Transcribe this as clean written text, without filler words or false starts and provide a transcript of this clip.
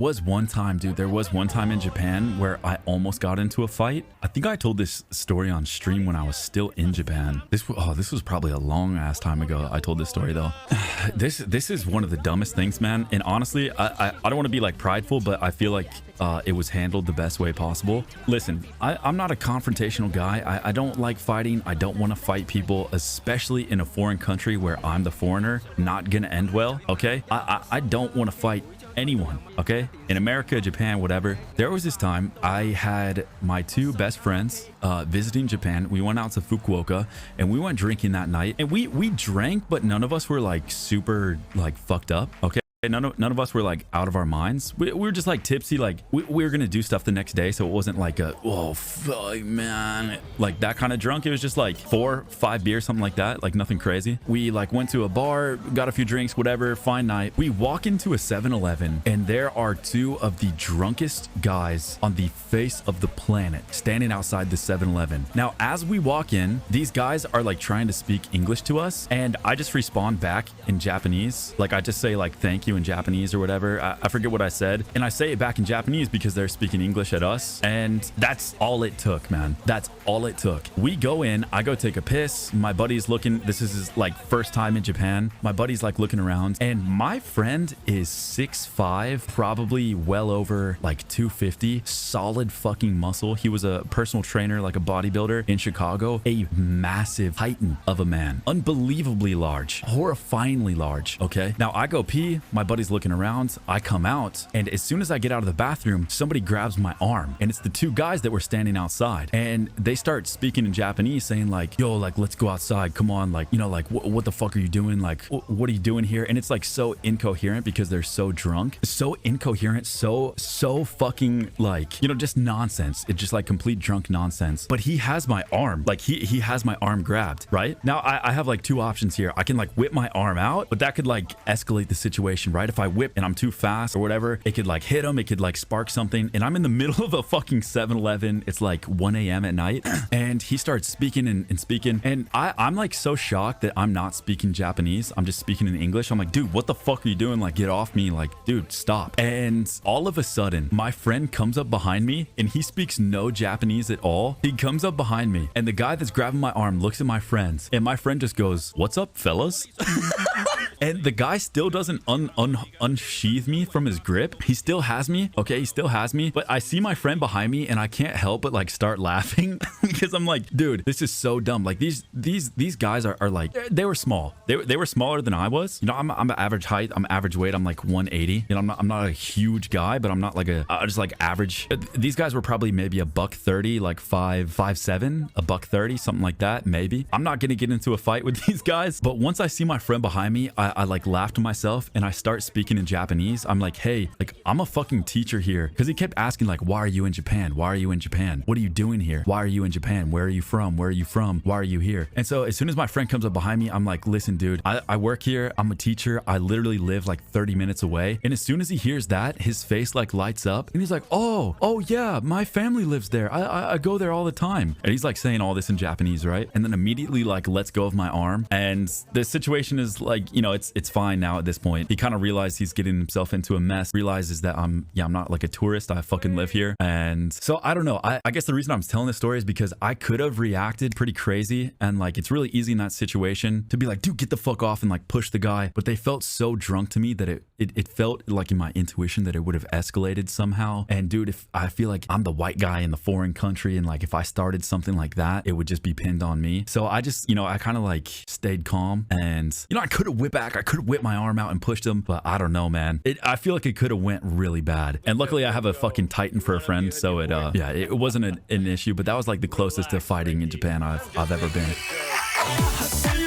Was one time, dude, there was one time in Japan where I almost got into a fight. I think I told this story on stream when I was still in Japan. This was probably a long ass time ago. I told this story though. This is one of the dumbest things, man. And honestly, I don't want to be like prideful, but I feel like it was handled the best way possible. Listen, I'm not a confrontational guy. I don't like fighting. I don't want to fight people, especially in a foreign country where I'm the foreigner. Not gonna end well, okay? I don't want to fight anyone, okay? In America, Japan, whatever. There was this time I had my two best friends visiting Japan. We went out to Fukuoka and we went drinking that night, and we drank, but none of us were like super like fucked up, okay? None of us were like out of our minds. We were just like tipsy. Like we were gonna do stuff the next day, so it wasn't like a oh fuck man, like that kind of drunk. It was just like 4 or 5 beers, something like that, like nothing crazy. We like went to a bar, got a few drinks, whatever, fine night. We walk into a 7-Eleven and there are two of the drunkest guys on the face of the planet standing outside the 7-Eleven. Now as we walk in, these guys are like trying to speak English to us, and I just respond back in Japanese. Like I just say like thank you in Japanese or whatever. I forget what I said, and I say it back in Japanese because they're speaking English at us, and that's all it took, man. That's all it took. We go in, I go take a piss, my buddy's looking, this is his like first time in Japan, my buddy's like looking around, and my friend is 6'5", probably well over like 250, solid fucking muscle. He was a personal trainer, like a bodybuilder in Chicago, a massive titan of a man, unbelievably large, horrifyingly large. Okay, now I go pee, my buddy's looking around, I come out, and as soon as I get out of the bathroom, somebody grabs my arm, and it's the two guys that were standing outside, and they start speaking in Japanese saying like, yo, like let's go outside, come on, like, you know, like what the fuck are you doing, like what are you doing here? And it's like so incoherent because they're so drunk, so incoherent, so fucking like, you know, just nonsense. It's just like complete drunk nonsense. But he has my arm, like he has my arm grabbed, right? Now I have like two options here. I can like whip my arm out, but that could like escalate the situation, right? If I whip and I'm too fast or whatever, it could like hit him, it could like spark something, and I'm in the middle of a fucking 7-Eleven. It's like 1 a.m. at night, and he starts speaking and speaking, and I'm like so shocked that I'm not speaking Japanese. I'm just speaking in English. I'm like, dude, what the fuck are you doing? Like, get off me. Like, dude, stop. And all of a sudden, my friend comes up behind me, and he speaks no Japanese at all. He comes up behind me, and the guy that's grabbing my arm looks at my friends, and my friend just goes, "What's up, fellas?" And the guy still doesn't unsheath me from his grip. He still has me. Okay, he still has me. But I see my friend behind me, and I can't help but like start laughing because I'm like, dude, this is so dumb. Like these guys are like, they were small. They were smaller than I was. You know, I'm average height. I'm average weight. I'm like 180. You know, I'm not a huge guy, but I'm not like just like average. These guys were probably maybe $130, like 5'7", $130, something like that, maybe. I'm not gonna get into a fight with these guys. But once I see my friend behind me, I like laugh to myself and I start speaking in Japanese. I'm like, hey, like I'm a fucking teacher here, because he kept asking like, why are you in Japan? Why are you in Japan? What are you doing here? Why are you in Japan? Where are you from? Where are you from? Why are you here? And so as soon as my friend comes up behind me, I'm like, listen, dude, I work here. I'm a teacher. I literally live like 30 minutes away. And as soon as he hears that, his face like lights up and he's like, oh yeah, my family lives there. I go there all the time. And he's like saying all this in Japanese, right? And then immediately like lets go of my arm. And the situation is like, you know, it's fine now at this point. He kind of realized he's getting himself into a mess, realizes that I'm not like a tourist. I fucking live here. And so I don't know. I guess the reason I'm telling this story is because I could have reacted pretty crazy, and like it's really easy in that situation to be like, dude, get the fuck off, and like push the guy. But they felt so drunk to me that it felt like in my intuition that it would have escalated somehow. And dude, if I feel like I'm the white guy in the foreign country, and like if I started something like that, it would just be pinned on me. So I just, you know, I kind of like stayed calm, and you know, I could have whipped back. I could have whipped my arm out and pushed him, but I don't know, man. I feel like it could have went really bad. And luckily I have a fucking titan for a friend, so it wasn't an issue. But that was like the closest to fighting in Japan I've ever been.